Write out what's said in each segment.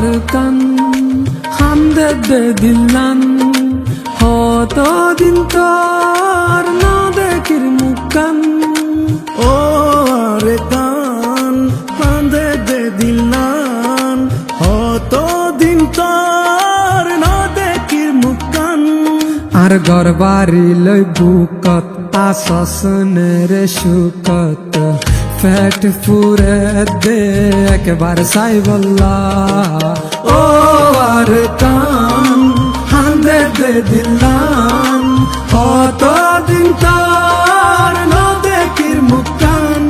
kan hande de dilan hoto din tor na dekir mukan o are kan hande de dilan hoto din tor na dekir mukan ar gorbari loi bukat asasnere shukat ফ্যাট ফুরে দে একবার সাই বল্লা ও আর কান হান্দে দে দিলান কত দিন তার না দেখির মুকান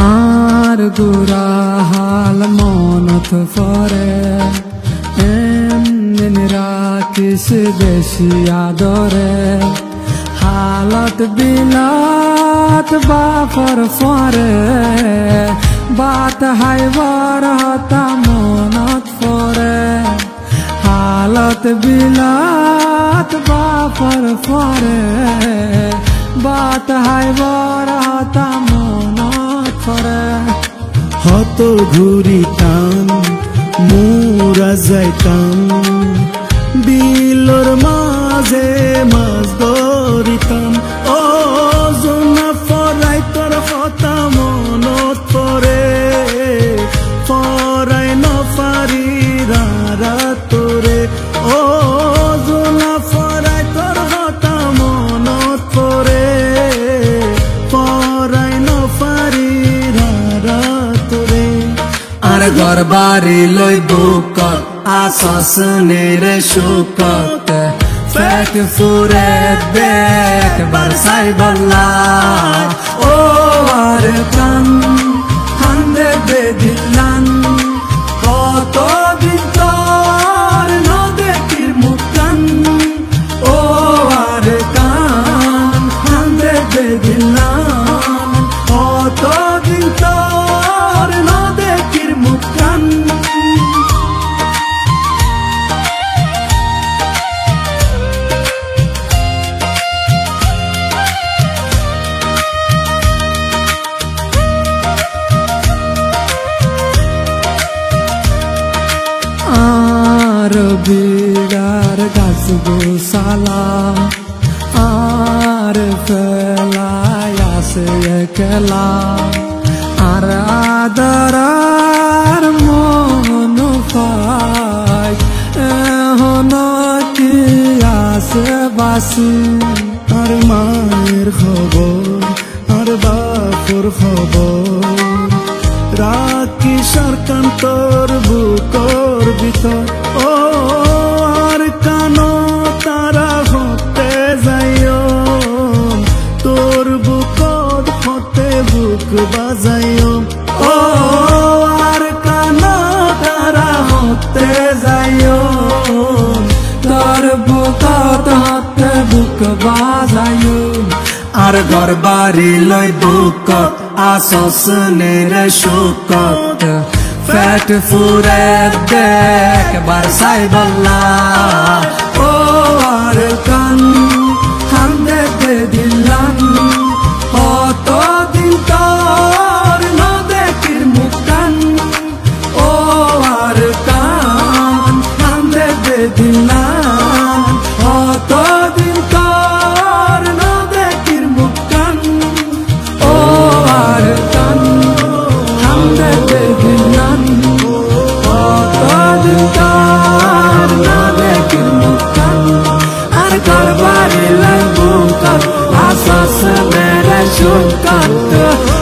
আর গুরা হাল মনত ফরে এমদিন রাখিস বেশি আদরে হালত বিলাত বাফর ফরে বাত হাইবার হতা মনত ফরে হালত বিলাত বাফর ফরে বাত হাইবার হতা মনত ফরে হত ঘুরিতাম মুরা যাইতাম বিলর মাঝে মাছ ধরিতাম ও জোনা ফরাই তোর কথা মনত পরে ফরাই নফারি রারা তোরে ও জোনা ফরাই তোর কথা মনত পরে ফরাই নফারি রারা তোরে আর গরবারি লই বুকত আসসনের শুকত ফ্যাট ফুরে দেখ বারসাই বল্লা ও আর কান হান্দে দে দিলান কত দিন তোর না দেখির মুকান ও আর কান হান্দে দে দিলান কত দিন তোর না দেখির মুকান আর বিগার গাছ গোসালা আর ফেলায় আসে একলা আর আদরার মন পাই এখন কি আসে বাসি আর মায়ের খবর আর বাপুর খবর রাখি সরকান তোর বুকর ভিতর ও আর কানো তারা হতে যাইও তোর বুকর হতে বুক বাজাইও ও আর কানো তারা হতে যাইও তোর বুকত হতে বুক বাজাইও আর গরবারি লই বুকত আসসনের শুকত ফ্যাট ফুরে দেখ বারসাই বল্লা ও আর কান হান্দে দে দিলান কত দিন তোর না দেখির মুকান ও আর কান হান্দে দে দিলান কত দিন তোর না দেখির মুকান ও আর কান হান্দে দে দিলান কত দিন তোর না দেখির মুকান আর গরবারি লই বুকত আসস মেরে শুকত